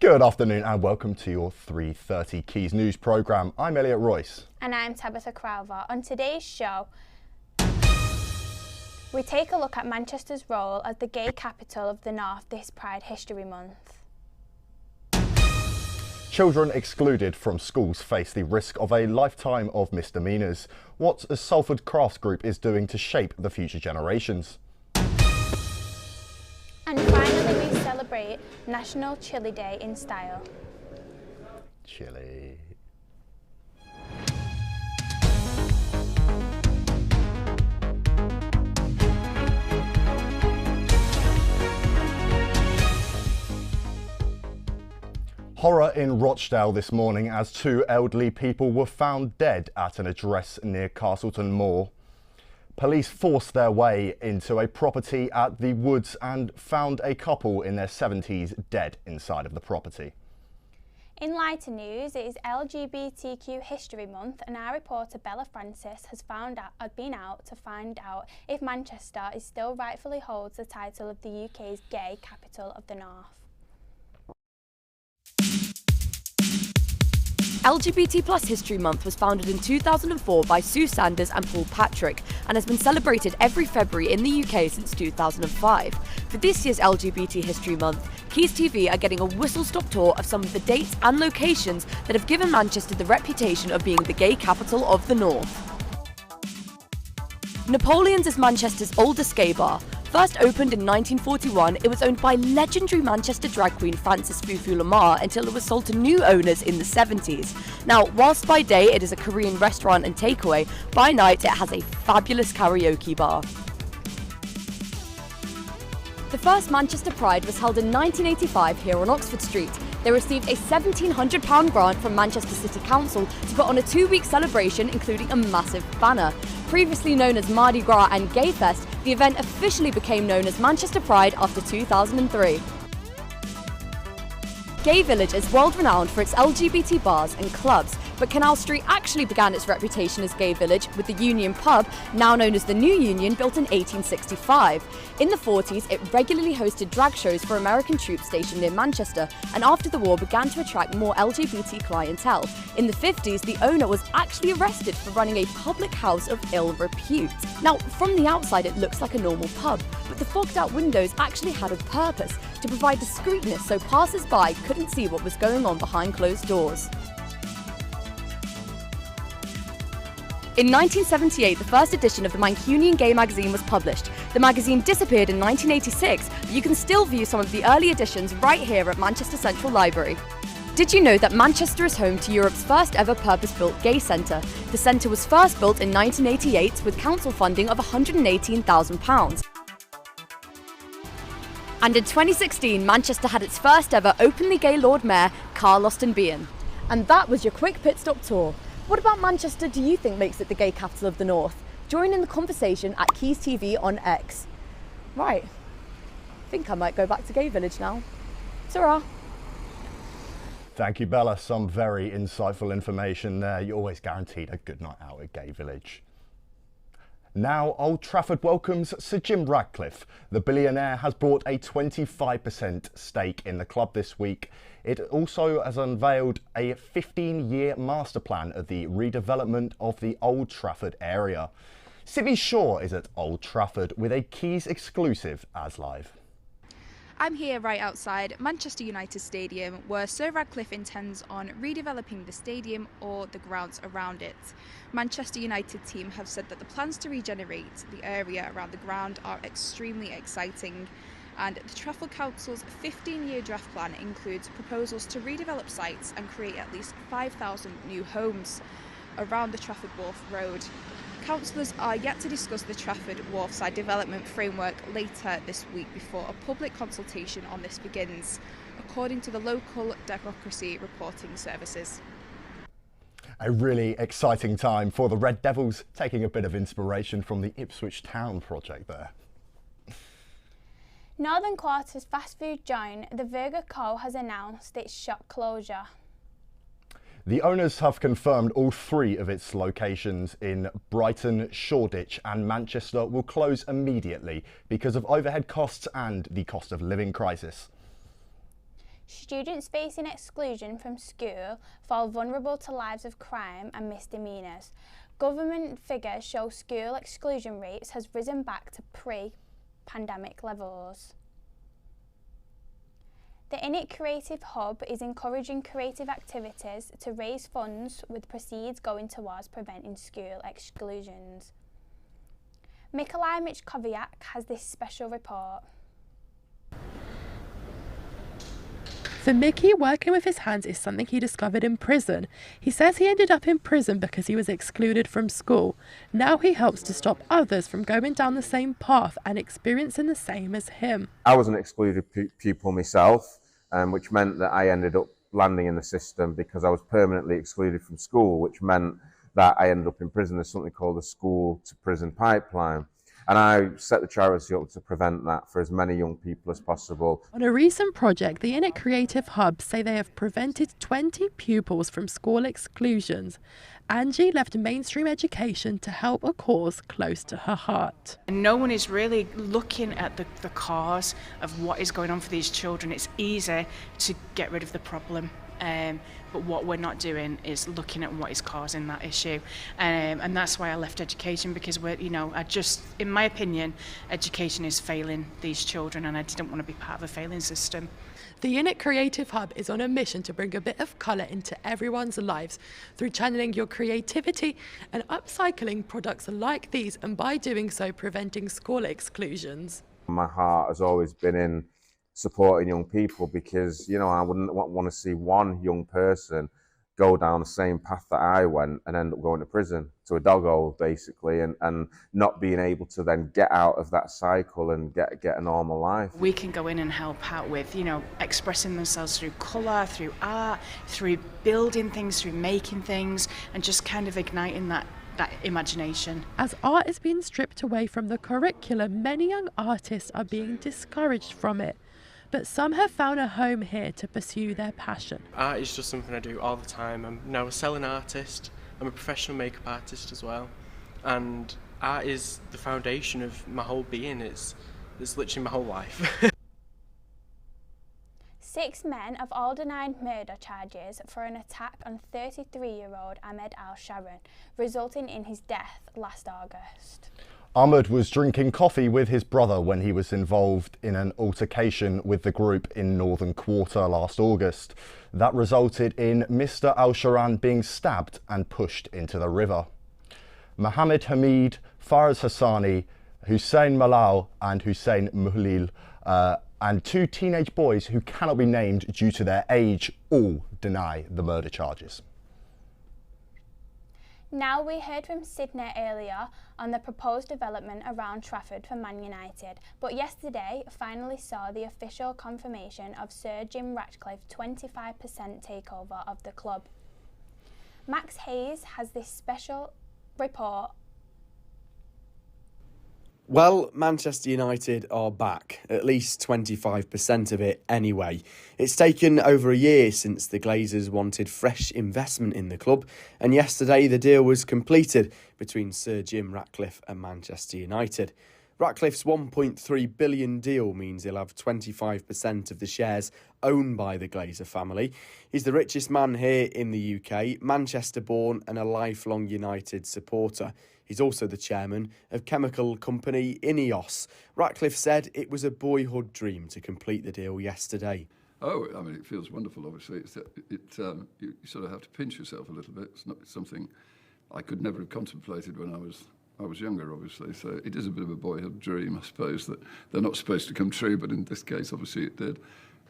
Good afternoon and welcome to your 3:30 Quays News programme. I'm Elliot Royce. And I'm Tabitha Crowther. On today's show, we take a look at Manchester's role as the gay capital of the North this Pride History Month. Children excluded from schools face the risk of a lifetime of misdemeanours. What a Salford Crafts Group is doing to shape the future generations. And finally, we celebrate National Chili Day in style. Chili. Horror in Rochdale this morning as two elderly people were found dead at an address near Castleton Moor. Police forced their way into a property at the Woods and found a couple in their 70s dead inside of the property. In lighter news, it is LGBTQ History Month and our reporter Bella Francis has been out to find out if Manchester still rightfully holds the title of the UK's gay capital of the North. LGBT+ History Month was founded in 2004 by Sue Sanders and Paul Patrick and has been celebrated every February in the UK since 2005. For this year's LGBT History Month, Quays TV are getting a whistle-stop tour of some of the dates and locations that have given Manchester the reputation of being the gay capital of the North. Napoleon's is Manchester's oldest gay bar. First opened in 1941, it was owned by legendary Manchester drag queen Frances Fufu Lamar until it was sold to new owners in the 70s. Now, whilst by day it is a Korean restaurant and takeaway, by night it has a fabulous karaoke bar. The first Manchester Pride was held in 1985 here on Oxford Street. They received a £1,700 grant from Manchester City Council to put on a 2-week celebration including a massive banner. Previously known as Mardi Gras and Gay Fest, the event officially became known as Manchester Pride after 2003. Gay Village is world renowned for its LGBT bars and clubs, but Canal Street actually began its reputation as Gay Village with the Union pub, now known as the New Union, built in 1865. In the 40s, it regularly hosted drag shows for American troops stationed near Manchester, and after the war began to attract more LGBT clientele. In the 50s, the owner was actually arrested for running a public house of ill repute. Now, from the outside it looks like a normal pub, but the fogged out windows actually had a purpose, to provide discreetness so passers-by couldn't see what was going on behind closed doors. In 1978, the first edition of the Mancunian Gay magazine was published. The magazine disappeared in 1986, but you can still view some of the early editions right here at Manchester Central Library. Did you know that Manchester is home to Europe's first ever purpose-built gay centre? The centre was first built in 1988 with council funding of £118,000. And in 2016, Manchester had its first ever openly gay Lord Mayor, Carl Austin Behan. And that was your quick pit stop tour. What about Manchester do you think makes it the gay capital of the North? Join in the conversation at Quays TV on X. Right, I think I might go back to Gay Village now. Ta-ra! Thank you, Bella. Some very insightful information there. You're always guaranteed a good night out at Gay Village. Now, Old Trafford welcomes Sir Jim Ratcliffe. The billionaire has bought a 25% stake in the club this week. It also has unveiled a 15-year master plan of the redevelopment of the Old Trafford area. Sydney Shaw is at Old Trafford with a Quays exclusive as live. I'm here right outside Manchester United Stadium, where Sir Ratcliffe intends on redeveloping the stadium or the grounds around it. Manchester United team have said that the plans to regenerate the area around the ground are extremely exciting, and the Trafford Council's 15-year draft plan includes proposals to redevelop sites and create at least 5,000 new homes around the Trafford Wharf Road. Councillors are yet to discuss the Trafford Wharfside development framework later this week before a public consultation on this begins, according to the local democracy reporting services. A really exciting time for the Red Devils, taking a bit of inspiration from the Ipswich Town project there. Northern Quarter's fast food joint, the Burger Co, has announced its shop closure. The owners have confirmed all 3 of its locations in Brighton, Shoreditch and Manchester will close immediately because of overhead costs and the cost of living crisis. Students facing exclusion from school fall vulnerable to lives of crime and misdemeanours. Government figures show school exclusion rates has risen back to pre-pandemic levels. The Innit Creative Hub is encouraging creative activities to raise funds with proceeds going towards preventing school exclusions. Mikolaj Michkowiak has this special report. For Mickey, working with his hands is something he discovered in prison. He says he ended up in prison because he was excluded from school. Now he helps to stop others from going down the same path and experiencing the same as him. I was an excluded pupil myself, which meant that I ended up landing in the system because I was permanently excluded from school, which meant that I ended up in prison. There's something called the school to prison pipeline. And I set the charity up to prevent that for as many young people as possible. On a recent project, the Innit Creative Hub say they have prevented 20 pupils from school exclusions. Angie left mainstream education to help a cause close to her heart. And no one is really looking at the cause of what is going on for these children. It's easy to get rid of the problem. But what we're not doing is looking at what is causing that issue, and that's why I left education, because in my opinion, education is failing these children, and I didn't want to be part of a failing system. The Innit Creative Hub is on a mission to bring a bit of colour into everyone's lives through channeling your creativity and upcycling products like these, and by doing so, preventing school exclusions. My heart has always been in supporting young people, because I wouldn't want to see one young person go down the same path that I went and end up going to prison, to a dog hole basically, and not being able to then get out of that cycle and get a normal life. We can go in and help out with expressing themselves through colour, through art, through building things, through making things, and just kind of igniting that imagination. As art is being stripped away from the curriculum, many young artists are being discouraged from it. But some have found a home here to pursue their passion. Art is just something I do all the time. I'm now a selling artist. I'm a professional makeup artist as well. And art is the foundation of my whole being. It's literally my whole life. 6 men have all denied murder charges for an attack on 33-year-old Ahmed Al-Sharon, resulting in his death last August. Ahmed was drinking coffee with his brother when he was involved in an altercation with the group in Northern Quarter last August. That resulted in Mr. Al-Sharan being stabbed and pushed into the river. Mohammed Hamid, Faraz Hassani, Hussein Malal and Hussein Muhlil, and 2 teenage boys who cannot be named due to their age, all deny the murder charges. Now, we heard from Sydney earlier on the proposed development around Trafford for Man United, but yesterday finally saw the official confirmation of Sir Jim Ratcliffe's 25% takeover of the club. Max Hayes has this special report. Well, Manchester United are back, at least 25% of it anyway. It's taken over a year since the Glazers wanted fresh investment in the club, and yesterday the deal was completed between Sir Jim Ratcliffe and Manchester United. Ratcliffe's £1.3 billion deal means he'll have 25% of the shares owned by the Glazer family. He's the richest man here in the UK, Manchester-born and a lifelong United supporter. He's also the chairman of chemical company Ineos. Ratcliffe said it was a boyhood dream to complete the deal yesterday. Oh, I mean, it feels wonderful, obviously. You sort of have to pinch yourself a little bit. It's not something I could never have contemplated when I was younger, obviously. So it is a bit of a boyhood dream, I suppose, that they're not supposed to come true, but in this case, obviously, it did.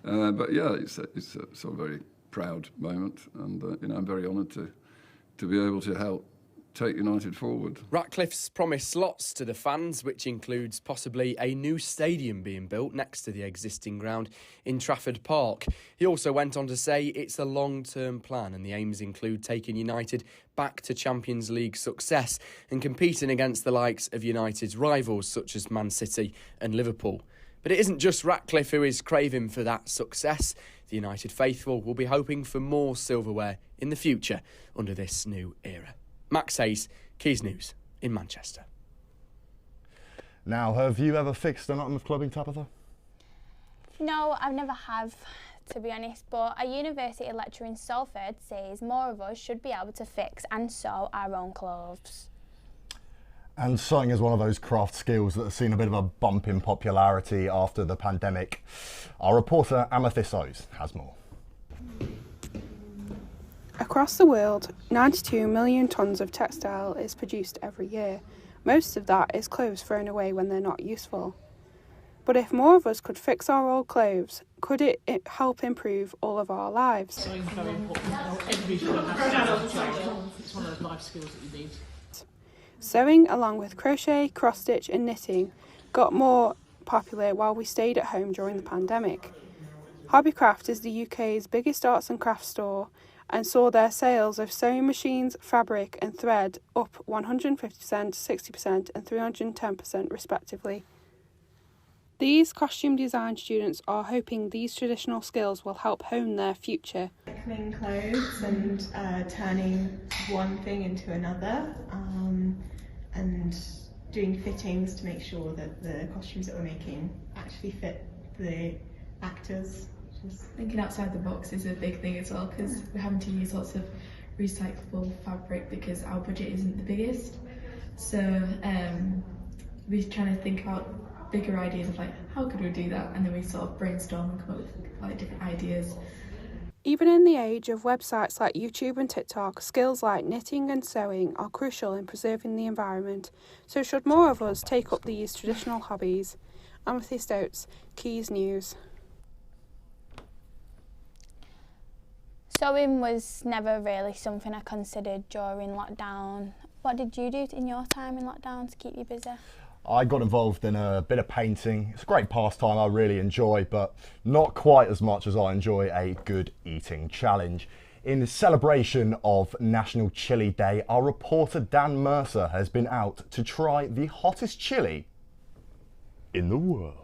But yeah, it's a sort of very proud moment, and I'm very honoured to be able to help take United forward. Ratcliffe's promised lots to the fans, which includes possibly a new stadium being built next to the existing ground in Trafford Park. He also went on to say it's a long-term plan, and the aims include taking United back to Champions League success and competing against the likes of United's rivals such as Man City and Liverpool. But it isn't just Ratcliffe who is craving for that success. The United faithful will be hoping for more silverware in the future under this new era. Max Hayes, Quays News in Manchester. Now, have you ever fixed an item of clubbing, Tabitha? No, I've never have, to be honest, but a university lecturer in Salford says more of us should be able to fix and sew our own clothes. And sewing is one of those craft skills that have seen a bit of a bump in popularity after the pandemic. Our reporter Amethyst O's has more. Across the world, 92 million tonnes of textile is produced every year. Most of that is clothes thrown away when they're not useful. But if more of us could fix our old clothes, could it help improve all of our lives? Sewing is very important. Everybody should learn how to sew. It's one of those life skills that you need. Sewing, along with crochet, cross-stitch and knitting, got more popular while we stayed at home during the pandemic. Hobbycraft is the UK's biggest arts and crafts store and saw their sales of sewing machines, fabric and thread up 150%, 60% and 310% respectively. These costume design students are hoping these traditional skills will help hone their future. Cycling clothes and turning one thing into another, and doing fittings to make sure that the costumes that we're making actually fit the actors. Thinking outside the box is a big thing as well, because we're having to use lots of recyclable fabric because our budget isn't the biggest. So we're trying to think about bigger ideas of like, how could we do that? And then we sort of brainstorm and come up with like different ideas. Even in the age of websites like YouTube and TikTok, skills like knitting and sewing are crucial in preserving the environment. So should more of us take up these traditional hobbies? Amethyst Oates, Quays News. Sewing was never really something I considered during lockdown. What did you do in your time in lockdown to keep you busy? I got involved in a bit of painting. It's a great pastime I really enjoy, but not quite as much as I enjoy a good eating challenge. In celebration of National Chili Day, our reporter Dan Mercer has been out to try the hottest chili in the world.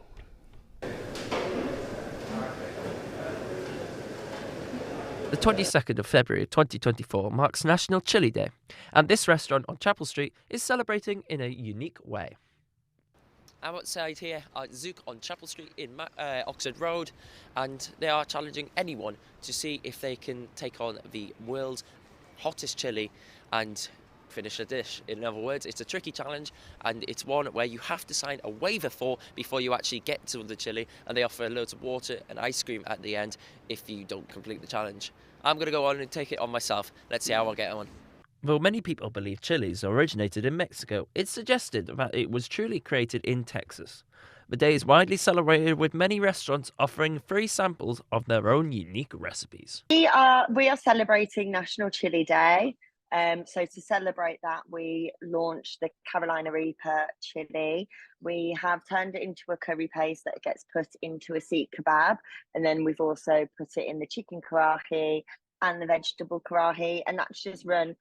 The 22nd of February 2024 marks National Chili Day, and this restaurant on Chapel Street is celebrating in a unique way. I'm outside here at Zook on Chapel Street in Oxford Road, and they are challenging anyone to see if they can take on the world's hottest chili and finish a dish. In other words, it's a tricky challenge, and it's one where you have to sign a waiver for before you actually get to the chili, and they offer loads of water and ice cream at the end if you don't complete the challenge. I'm going to go on and take it on myself. Let's see how I get on. Though many people believe chilies originated in Mexico, it's suggested that it was truly created in Texas. The day is widely celebrated, with many restaurants offering free samples of their own unique recipes. We are celebrating National Chili Day. So to celebrate that, we launched the Carolina Reaper chili. We have turned it into a curry paste that gets put into a seekh kebab, and then we've also put it in the chicken karahi and the vegetable karahi, and that's just run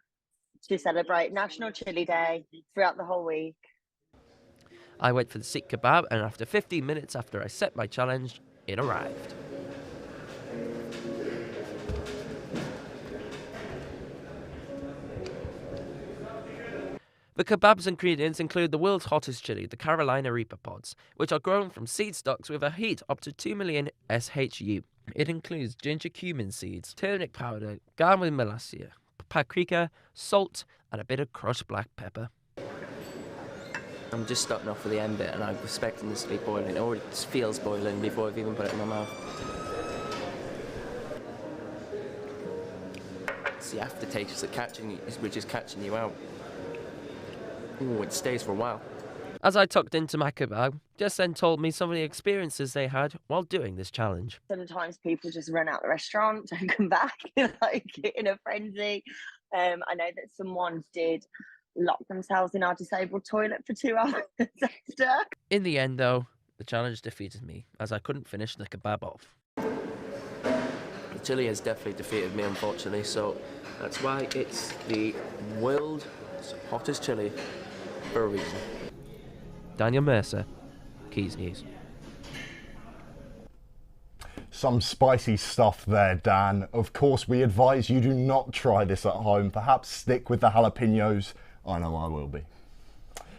to celebrate National Chili Day throughout the whole week. I went for the seekh kebab, and after 15 minutes after I set my challenge, it arrived. The kebab's ingredients include the world's hottest chili, the Carolina Reaper pods, which are grown from seed stocks with a heat up to 2 million SHU. It includes ginger cumin seeds, turnip powder, garum molasses, paprika, salt, and a bit of crushed black pepper. I'm just starting off with the end bit, and I'm expecting this to be boiling. It already feels boiling before I've even put it in my mouth. It's the aftertaste which is catching you out. Ooh, it stays for a while. As I tucked into my kebab, Jess then told me some of the experiences they had while doing this challenge. Sometimes people just run out the restaurant and come back like in a frenzy. I know that someone did lock themselves in our disabled toilet for 2 hours after. In the end, though, the challenge defeated me, as I couldn't finish the kebab off. The chili has definitely defeated me, unfortunately, so that's why it's the world's hottest chili for a reason. Daniel Mercer, Quays News. Some spicy stuff there, Dan. Of course, we advise you do not try this at home. Perhaps stick with the jalapenos. I know I will be.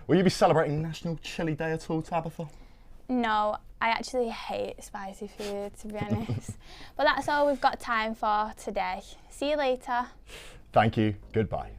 Will you be celebrating National Chili Day at all, Tabitha? No, I actually hate spicy food, to be honest. But that's all we've got time for today. See you later. Thank you. Goodbye.